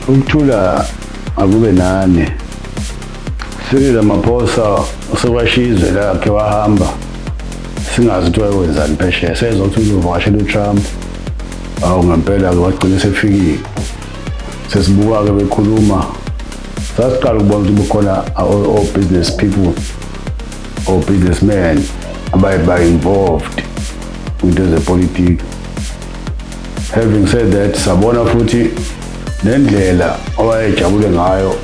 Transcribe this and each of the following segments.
Ukuthula akube nani. Cyril Ramaphosa usokwashizwe lakhe wahamba singazi ukuthi wayewenzani phesheya. Sezothi uzovakashela uTrump. Awu ngempela ke wagcina sefikile. Sesibuka-ke bekhuluma. Sasiqala ukubona ukuthi kukhona all business people or businessmen abaye involved into zepolitiki. Having said that, sabona futhi nendlela owayejabule ngayo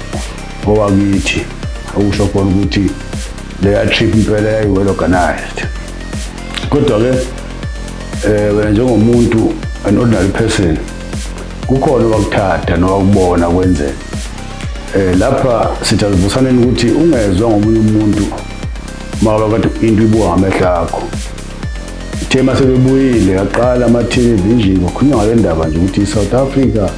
owakithi okusho khona ukuthi leya trip impela yayi-well organized. Kodwa-ke wena njengomuntu, an ordinary person, kukhona wakuthatha nowakubona kwenzeka. Lapha sithi asibusaneni ukuthi ungezwa ngomunye umuntu mawuba kade into ibuka ngamehlo akho. Thema sebebuyile yaqala ama-television kukhulunywa ngale ndaba nje ukuthi i-South Africa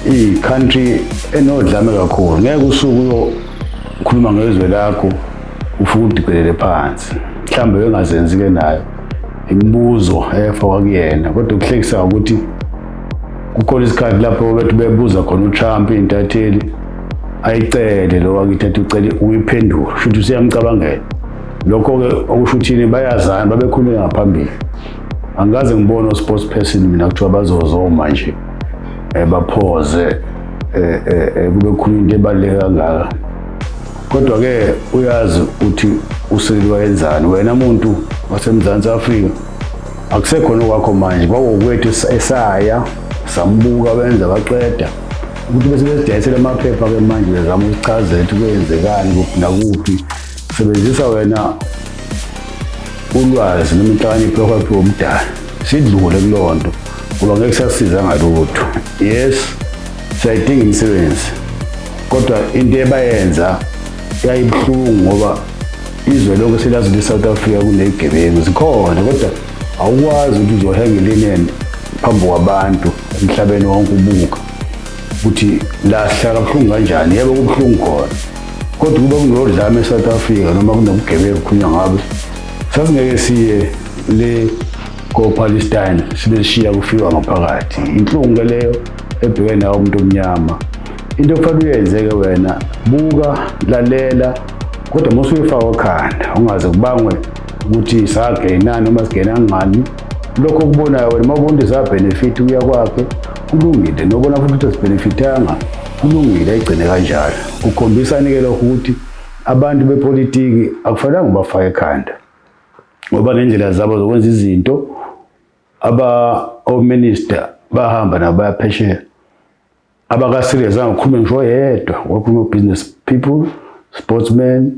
i-country enodlame kakhulu. Ngeke usuku uyokhuluma ngezwe lakho ufike udikelele phansi. Mhlawumbe bengazenzi-ke nayo imibuzo efakwa kuyena, kodwa ukuhlekisa ukuthi kukhona isikhathi lapho bethi bebuza khona uTrump intatheli ayicele lo wakithi athi ucele uyiphendula, futhi usiyamcabangela. Lokho-ke okusho ukuthini bayazana babekhulume ngaphambili. Angikaze ngibone o-sports person mina kuthiwa bazozoma nje baphoze kube khuluma into ebaluleke kangaka. Kodwa-ke uyazi ukuthi uSiril wayenzani. Wena muntu waseMzansi Afrika akusekhona okwakho manje, kwakuwukwethu esaya sambuka benza baqeda ukuthi bese besidayisela amaphepha-ke manje bezama ukuchazela ukuthi kwenzekani kuphi nakuphi. Sebenzisa wena ulwazi noma inhlakanipho yakwaphi omdala sidlule kuleyo nto ngoba ngeke sasisiza ngalutho. Yes, siyayidinga imisebenzi, kodwa into ebayenza yayibuhlungu ngoba izwe lonke silazi ukuthi South Africa kunezigebengu zikhona, kodwa awukwazi ukuthi uzohanga ilineni phambi kwabantu emhlabeni wonke ubuka ukuthi la sihlala buhlungu kanjani. Yebo kubuhlungu khona, kodwa kuba kunodlame eSouth Africa noma kunobugebengu kukhulunywa ngabo, sasingeke siye le ko-Palestine sibe sishiya kufika ngaphakathi. Inhlungu leyo ebhekene nawo umuntu omnyama. Into okufanele uyenzeke wena, buka, lalela, kodwa mase uyifaka ekhanda ungaze kubangwe ukuthi sagenani noma sigena ngani. Lokho kubonayo wena uma ubona ukuthi benefit uya kwakhe kulungile, nobona futhi ukuthi asibenefitanga kulungile, ayigcine kanjalo. Ukukhombisani-ke lokho ukuthi abantu bepolitiki akufanele bafake ekhanda ngoba nendlela zabo zokwenza izinto. O-minister bahamba nabo bayaphesheya. AbakaSiril zangikhulume ngisho yedwa, kwakhuluma business people, sportsmen,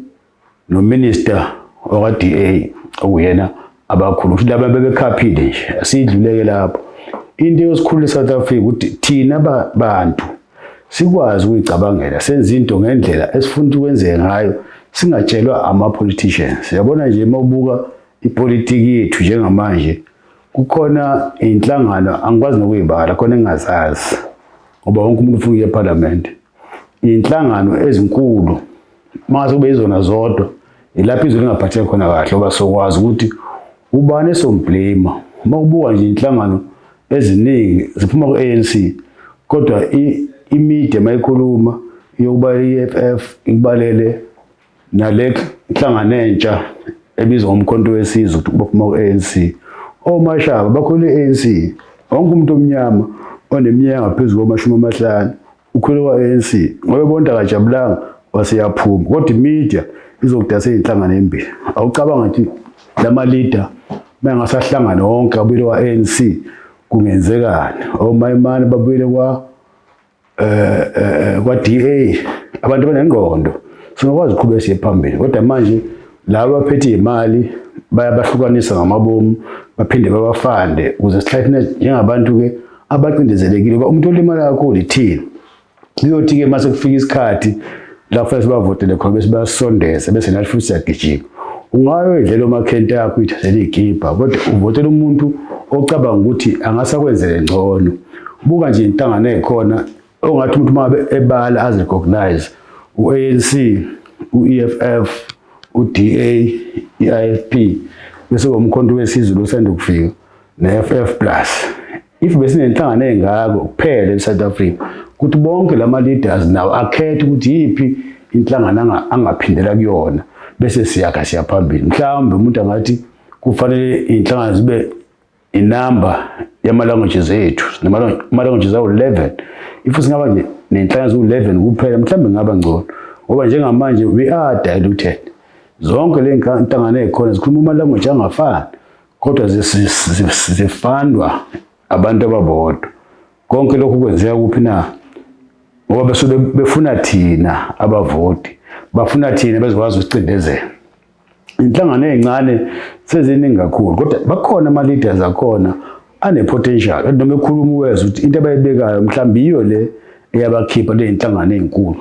no-minister wakwa-DA okuyena abakhulu. Futhi laba bebekhaphile nje, asidluleke lapho. Into yosikhulu eSouth Africa ukuthi thina bantu sikwazi ukuyicabangela, senze into ngendlela esifuna ukwenze ngayo, singatshelwa ama-politicians. Yabona nje uma ubuka ipolitiki yethu njengamanje, kukhona inhlangano angikwazi nokuyibala, khona engingazazi ngoba wonke umuntu ufuna ukuya eParliament. Inhlangano ezinkulu mase kube izona zodwa ilapho izwe lingaphatheka khona kahle ngoba sokwazi ukuthi ubani esomblame. Uma ubuka nje inhlangano eziningi ziphuma ku-ANC, kodwa imedia mayikhuluma yokuba i-EFF ikubalele nale inhlangano entsha ebizwa ngomkhonto wesizwe ukuthi baphuma ku-ANC. Omashaba bakhona i-ANC. Wonke umuntu omnyama oneminyaka ngaphezulu kwama-50 ukhwele kwa-ANC ngoba ebona akajabulanga waseyaphuma, kodwa imedia izokudasa iy'nhlangano embili. Awucabanga ukuthi lama-leader mayengasahlangana wonke abuyele kwa-ANC kungenzekani? Omayimane babuyele kwa-DA, abantu abanengqondo singakwazi ukuqhubeka siye phambili. Kodwa manje laba baphethe imali bayabahlukanisa ngamabomu baphinde babafande ukuze sihlathine njengabantu-ke abacindezelekile ngoba umuntu olimala kakhulu ithina. Kuyothi-ke mase kufika isikhathi la kufanele sibavotele khona bese bayasondeza bese nathi futhi siyagijima. Ungayo indlela omakhenta yakho uyithathele ikhipha, kodwa uvotela umuntu ocabanga ukuthi angasakwenzele ngcono. Buka nje inhlangano ekhona ongathi umuntu uma ebala azirecognize u-ANC, u-EFF, u-DA, i-IFP, bese ngomkhonto wesizwe osanda kufika ne-FF plus. if besinenhlangano engako kuphela eSouth Africa ukuthi bonke lama leaders nawo akhethe ukuthi yipi inhlangano angaphindela kuyona bese siyakha siyaphambili. Mhlawumbe umuntu angathi kufanele inhlangano zibe inamba yama languages ethu nama languages awu11. If singaba nje nenhlangano ezu11 kuphela mhlawumbe ngaba ngcono ngoba njengamanje we are diluted. Zonke le inhlangano ezikhona zikhuluma ama language angafani kodwa zifandwa abantu ababodwa. Konke lokhu kwenzeka kuphi na? Ngoba besuke befuna thina abavoti, bafuna thina bezokwazi ukucindezela. Inhlangano ezincane seziningi kakhulu kodwa bakhona ama leaders akhona ane potential noma ekhuluma uwezwe ukuthi into abayibekayo mhlawumbe iyo le eyabakhipha le inhlangano ezinkulu.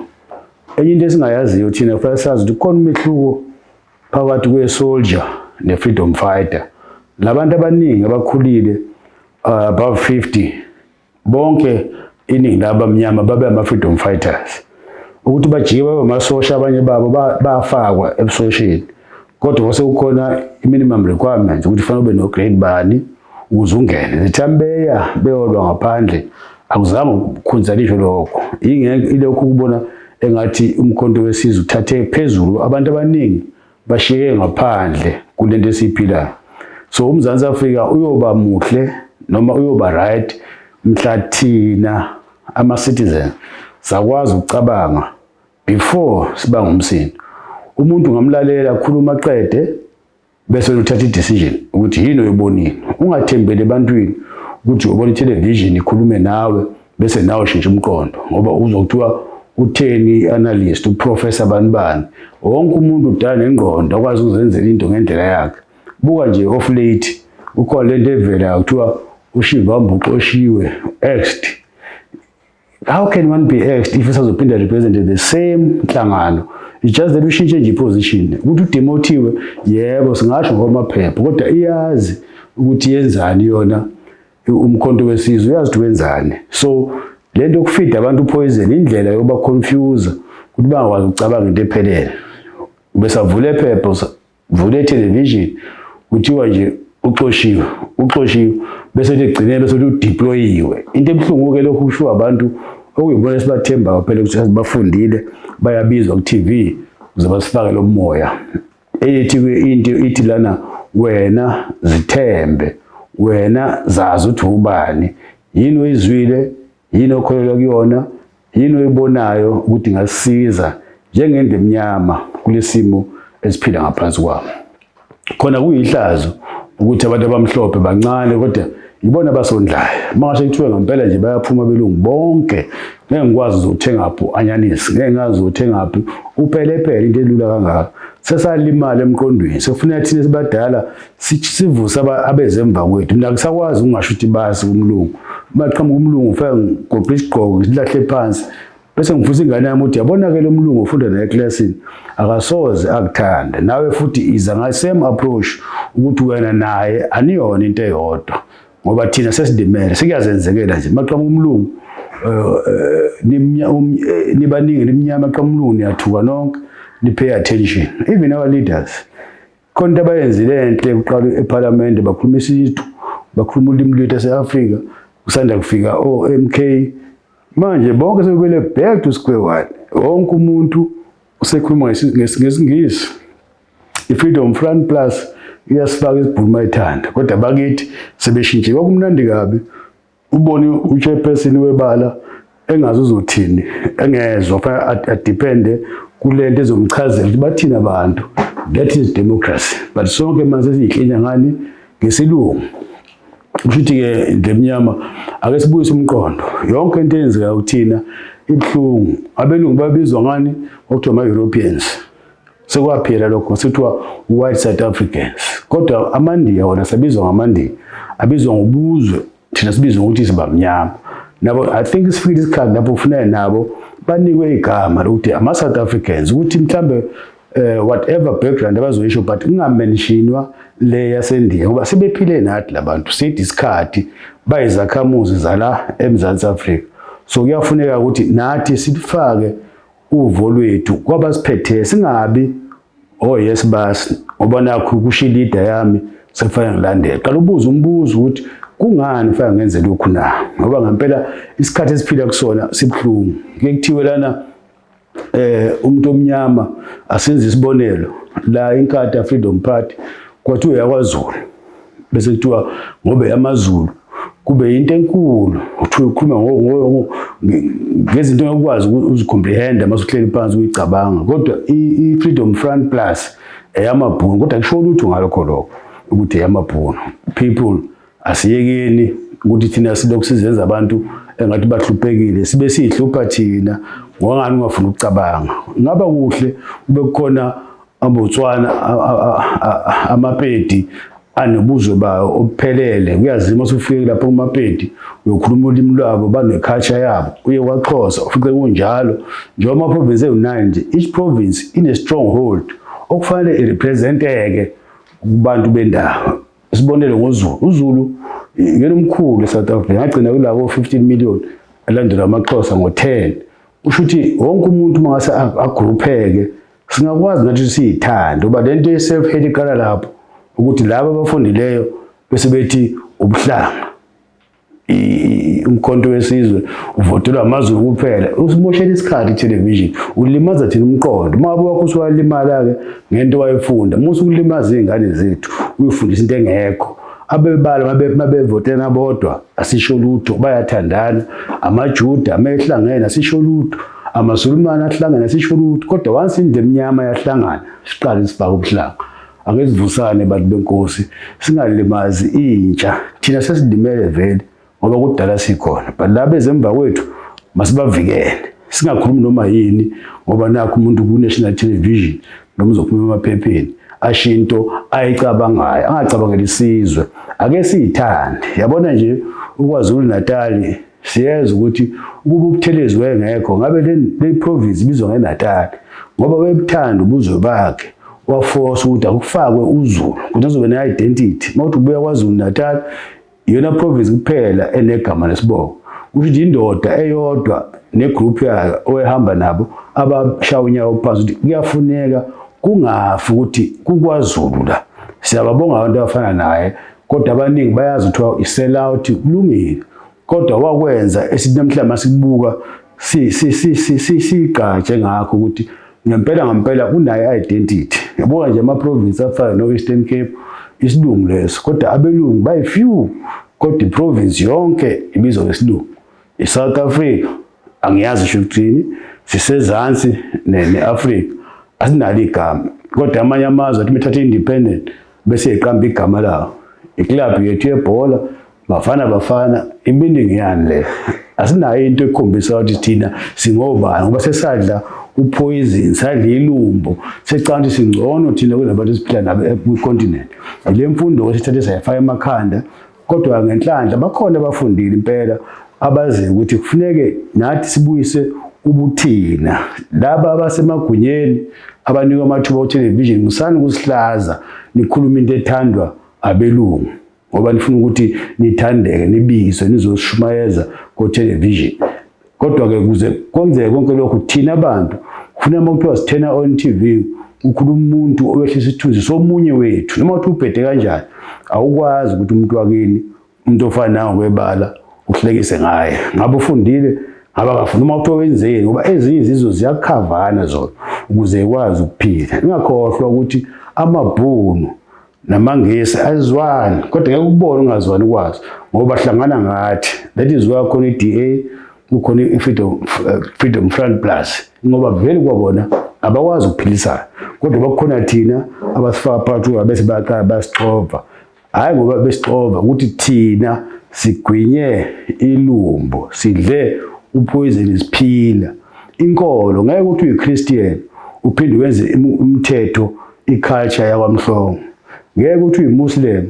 Enye into esingayaziyo thina kufanele sazi ukuthi khona umehluko phakathi kwe-soldier ne-freedom fighter. Labantu abaningi abakhulile above 50 bonke iningi labamnyama babe ama-freedom fighters. Ukuthi bajike babe amasosha abanye babo bafakwa ebusosheni kodwa kwase kukhona i-minimum requirements ukuthi fanele ube no-grade bani ukuze ungene. Zithambeya beyolwa ngaphandle akuzange ukukhunzalisho lokho. Ilokhu ukubona engathi umkhonto wesizwe uthathe phezulu abantu abaningi bashiyeke ngaphandle kulento esiphilayo. So uMzansi Afrika uyoba muhle noma uyoba right mhla thina ama-citizen sakwazi ukucabanga before siba ngumsindo. Umuntu ngamlalela akhuluma aqede bese uthatha i-decision ukuthi yini oyibonile. Ungathembeli ebantwini ukuthi ubona i-television ikhulume nawe bese nawe ushintsha umqondo ngoba uzokuthiwa utheni analyst uprofessor banibani. Wonke umuntu udala nengqondo akwazi ukuzenzela into ngendlela yakhe. Buka nje off late ukhona lento evela kuthiwa uShivambu uqoshiwe exed. How can one be exed if usazophinda represent the same nhlangano? It's just that ushintshe nje position. Ukuthi udemotiwe yebo singasho ngomaphepha kodwa iyazi ukuthi yenzani yona umkhonto wesizwe uyazi ukuthi wenzani. So lento yokufida abantu poison indlela yoba confuse ukuthi bangakwazi ukucabanga into ephelele. Besavule iphepha vule television kuthiwa nje uxoshiwe bese egcinele bese udeployiwe. Into ebhlungu ke lokhu kusho abantu okuyibona sibathemba phela ukuthi bafundile bayabizwa ku TV ukuze basifake lo moya. Eyithi into ithi lana wena zithembe, wena zazi ukuthi ubani, yini oyizwile, yini okholelwa kuyona, yini oyibonayo ukuthi ngasisiza njengende emnyama kulesimo esiphila ngaphansi kwabo. Khona kuyihlazo ukuthi abantu abamhlophe bancane kodwa ibona basondlayo. Mangasho kuthiwa ngempela nje bayaphuma belungu bonke. Ngeke ngikwazi ukuthenga apho anyanisi, ngeke ngazi ukuthenga apho uphelepele into elula kangaka. Sesalimala emqondweni. Sekufuneka thina sibadala sivuse abezemva kwethu. Mina ngisakwazi ungasho ukuthi basi umlungu. Maqhamuka umlungu ufika ngigqoqa isigqoko silahle phansi. Bese ngivusa ingane yami ukuthi yabona ke lo mlungu ufunda naye eclassini akasoze akuthanda. Nawe futhi iza ngayo same approach ukuthi wena naye aniyona into eyodwa. Ngoba thina sesidimele sikuyazenzekela nje maqhamuka umlungu nibaningi nimnyama qhamulungu niyathuka nonke ni pay attention. Even our leaders konke abayenzile enhle uqala eParliament bakhuluma isizwe bakhuluma ulimi lwethu eAfrika usanda kufika MK manje bonke sebele back to square one. Wonke umuntu usekhuluma ngesingisi. I-Freedom Front Plus iyasifaka isibhulu mayithanda kodwa bakithi sebeshintshe kwakumnandi kabi ubone uchairperson webala engazi uzothini engezwe adepende kulento ezomchazela ukuthi bathina abantu. That is democracy. But sonke manje siyihlinya ngani ngesilungu. Kushuthi ke ndemnyama ake sibuyise umqondo. Yonke into eyenzeka ukuthina ibhlungu. Abelungu babizwa ngani okuthiwa ama-Europeans. Sekwaphela lokho sithiwa white South Africans. Kodwa amandiya wona sabizwa ngamandiya. Abizwa ngobuzwe thina sibizwa ukuthi sibamnyama. Nabo I think isifike isikhathi lapho kufanele nabo banikwe igama lokuthi ama-South Africans ukuthi mhlambe whatever background abazoyisho but ingamentionwa le yasendiya ngoba sebephile nathi labantu sithi isikhathi bayizakhamuzi zala eMzansi Afrika. So kuyafuneka ukuthi nathi sifake uvo lwethu kwabasiphethe singabi yes basi ngoba nakho kusho leader yami sekufanele ngilandele. Qala ubuza umbuzo ukuthi kungani kufanele ngenze lokhu na? Ngoba ngempela isikhathi esiphila kusona sibhlungu. Ngeke kuthiwe lana umuntu omnyama asenze isibonelo la inkatha Freedom Party kwathiwa yakwaZulu, bese kuthiwa ngobe yamaZulu kube into enkulu uthi ukhuluma ngezinto ngokwazi uzicomprehend masuhleli phansi uyicabanga. Kodwa i-Freedom Front Plus eyamabhunu, kodwa kusho lutho ngalokho lokho ukuthi eyamabhunu. People asiyekeni ukuthi thina silokhu sizenza abantu engathi bahluphekile, sibe sihlupha thina ngokungani ungafuna ukucabanga. Ngaba kuhle kube kukhona abotswana amapedi anobuzwe bawo obuphelele. Kuyazima usufike lapha kumapedi uyokhuluma ulimi lwabo, baneculture yabo, uye kwaXhosa ufice kunjalo. Njengoba ama-province ewu-9 nje, each province ine stronghold okufanele irepresenteke kubantu bendawo. Isibonelo ngoZulu, uZulu yena umkhulu eSouth Africa, ngagcina kulabo 15 million elandela amaXhosa ngo-10. Usho ukuthi wonke umuntu mangase agrupheke singakwazi nathi siyithande, ngoba lento ye-self-hate iqala lapho ukuthi laba abafundileyo bese bethi ubuhlanga, umkhonto wesizwe uvotelwa amaZulu kuphela. Usiboshela isikhathi i-television, ulimaza thina umqondo. Uma wakho usuwalimala-ke ngento wayefunda, musu ukulimaza iy'ngane zethu uyifundisa into engekho. Abebala mabevotela bodwa asisho lutho, bayathandana. AmaJuda mehlangene asisho lutho, amaSulumane ahlangene asisho lutho. Kodwa once into emnyama yahlangana siqale sifake ubuhlanga. Ake sivusane bantu benkosi, singalimazi intsha. Thina sesilimele vele ngoba kudala sikhona, but laba ezemva kwethu masibavikele, singakhulumi noma yini, ngoba nakho umuntu ku-national television noma uzophuma emaphepheni ashinto ayicabangayo, angacabangeli isizwe. Ake siyithande. Yabona nje uKwaZulu Natal siyazi ukuthi ukuba ubuthelezi wengekho ngabe le province ibizwa ngeNatal ngoba webuthanda ubuzwe bakhe, waforce ukuthi akufakwe uZulu ukuthi azobe ne-identity. Mawuthi ubuya kwaZulu Natal iyona province kuphela enegama lesibongo. Kusho indoda eyodwa negroup yayo oyehamba nabo abashaya unyawo phansi ukuthi kuyafuneka kungafi ukuthi kuKwaZulu la. Siyababonga abantu abafana naye, kodwa abaningi bayazi ukuthi i-sell out kulungile. Kodwa wakwenza esithi namhlanje sikubuka sigatshe ngakho ukuthi ngempela kunayo identity. Yabona nje ama-province afana no-Eastern Cape isilungu leso, kodwa abelungu bayi-few, kodwa i-province yonke ibizwa ngesilungu. I-South Africa angiyazi sho ukuthini, sisezansi ne-Africa asinalo igama, kodwa amanye amazwe athi methatha independent bese iqamba igama lawo. Iclub yethu yebhola Bafana iminingi yani le, asinayo into ekhombisa ukuthi thina singobani ngoba sesadla upoison, sadla ilumbo, secanga singcono thina kunabantu esiphila nabo ku-continent. Le mfundo esithathe sayifaka emakhanda, kodwa ngenhlanhla bakhona abafundile impela abazi ukuthi kufuneke nathi sibuyise ubuthina. Laba abasemagunyeni abanika amathuba ku-television ngisani ukusihlaza nikhuluma into ethandwa abelungu ngoba nifuna ukuthi nithandeke nibizwe nizoshumayeza ku-television. Kodwa-ke kuze kwenzeke konke lokhu thina abantu kufuna uma kuthiwa sithena on TV ukhuluma umuntu owehlisa isithunzi somunye wethu, noma uthi ubhede kanjani awukwazi ukuthi umuntu wakini, umuntu ofana nawe kwebala uhlekise ngaye. Ngabe ufundile ngaba kafuna uma kuthiwa wenzeni, ngoba ezinye izizwe ziyakhavana zona ukuze ikwazi ukuphila. Ingakhohlwa ukuthi amabhunu namaNgisi azwani, kodwa ngeke ukubona ungazwani kwazo ngoba bahlangana ngathi. That is why khona i-DA, kukhona i-Freedom Front Plus, ngoba vele kwabona abakwazi ukuphilisana, kodwa bakhona thina abasifaka phakathi bese bayaqala basixova. Hayi ngoba besixova ukuthi thina sigwinye ilumbo, sidle upoison isiphila. Inkolo ngeke ukuthi uyi-Christian uphinde wenze umthetho i-culture yakwaMhlongo, ngeke ukuthi uyi-Muslim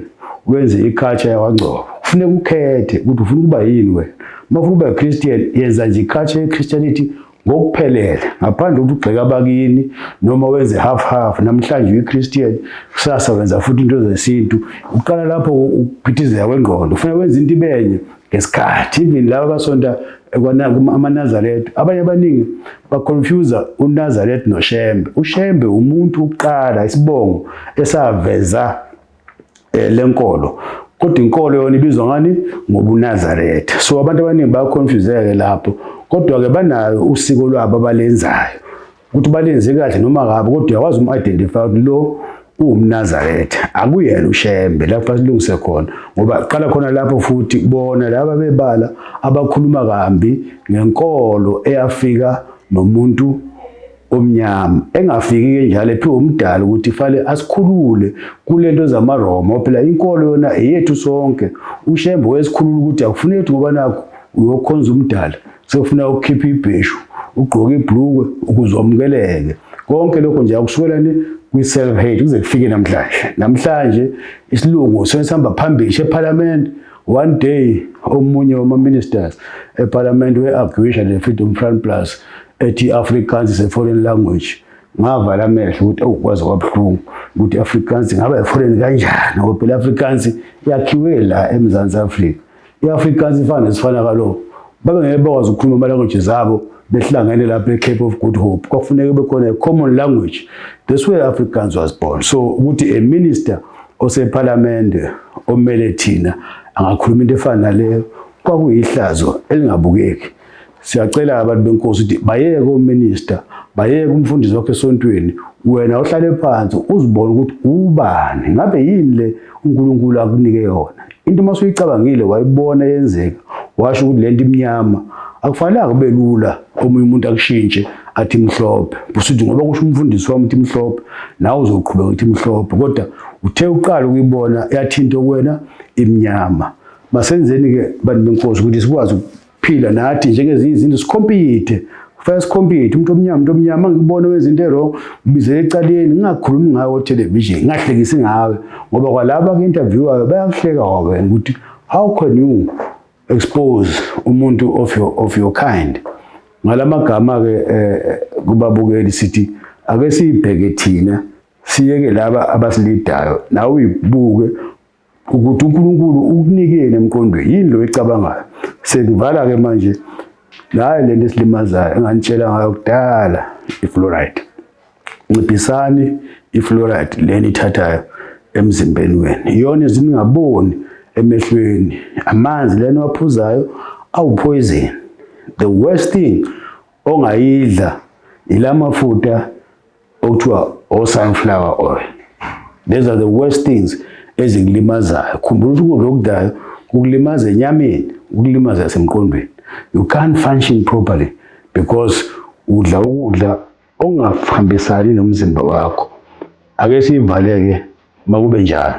wenze i-culture yakwaNgcobo. Kufuneka ukhethe ukuthi ufuna ukuba yini wena. Uma ufuna ukuba yi-Christian yenza nje i-culture ye-Christianity ngokuphelele, ngaphandle kokuthi ugxeka abakini noma wenze half. Namhlanje uyi-Christian kusasa wenza futhi into zesintu. Uqala lapho ukuphithizela kwengqondo, ufuna wenza into ibenye ngesikhathi. Even laba abasonta amaNazaretha, abanye abaningi baconfuse uNazaretha noShembe. uShembe umuntu uqala isibongo esaveza lenkolo kodwa inkolo yona ibizwa ngani ngobuNazaretha. So abantu abaningi bayaconfuseke lapho, kodwa ke banayo usiko lwabo abalenzayo ukuthi balenze kahle noma kabi, kodwa uyakwazi umu-identify ukuthi lo uwumNazaretha, akuyena uShembe lapho silungise khona, ngoba qala khona lapho futhi bona laba bebala abakhuluma kambi ngenkolo eyafika nomuntu omnyama engafiki njalo ephiwe umdala ukuthi fanele asikhulule kulento zamaRoma. Phela inkolo yona eyethu sonke. uShembe wesikhulula ukuthi akufuneki ngoba nakho uyokhonza umdala, sekufuna ukukhipha ibheshu, ugqoke ibhlukwe ukuze wamukeleke. Konke lokho nje akusukela kwi-self hate kuze kufike namhlanje isilungu sesihamba phambili eParliament. One day omunye wama-ministers eParliament we-argue ne-Freedom Front Plus ethi Afrikaans is a foreign language. Ngavala amehlo ukuthi awukwazi kwabuhlungu ukuthi Afrikaans ingaba i-foreign kanjani, ngoba phela Afrikaans yakhiwe la eMzansi Afrika. I-Afrikaans ifana nesifana kalo, babe ngeke bakwazi ukukhuluma ama-languages zabo behlangene lapha eCape of Good Hope. Kwakufuneka bekhona a-common language. That's where Afrikaans was born. So ukuthi a minister oseParliament omele thina angakhuluma into efana naleyo kwakuyihlazo elingabukeki. Siyacela abantu benkosi ukuthi bayeke ominister, bayeke umfundisi wakhe esontweni, wena uhlale phansi uzibone ukuthi ubani, ngabe yini le uNkulunkulu akunike yona. Into masuyicabangile wayibona yenzeka, washo ukuthi lento imnyama akufanele kube lula omunye umuntu akushintshe athi mhlophe. Usuthi ngoba kusho umfundisi wami uthi mhlophe, nawe uzoqhubeka uthi mhlophe, kodwa uthe uqala ukuyibona yathinta kuwena imnyama. Masenzeni ke bantu benkosi ukuthi sikwazi ukuphila nathi njengezinye izinto, sikhompite. Kufanele sikhompite. Umuntu omnyama ngikubona wenza into wrong, ubizele ecaleni, ngingakhulumi ngawe television, ngingahlekisi ngawe, ngoba kwalaba ku-interviewayo bayakuhleka wena ukuthi how can you expose umuntu of your kind. Ngalamagama ke kubabukeli sithi ake sibheke thina, siyeke laba abasilidayo, nawe uyibuke ukuthi uNkulunkulu ukunikene emqondweni yini lo ecabangayo. Sekuvala ke manje naye lento esilimazayo enganitshela ngayo kudala, ifluoride. Nciphisani ifluoride leni ithathayo emzimbeni wenu, iyona izinto ningaboni emehlweni. Amanzi lena waphuzayo awupoison. The worst thing ongayidla ilamafuta okuthiwa sunflower oil. These are the worst things ezikulimazayo. Khumbula ukuthi ukudla okudayo kukulimaza enyameni, ukulimaza semqondweni. You can't function properly because udla ukudla ongahambisani nomzimba wakho. Ake sivaleke makube njalo.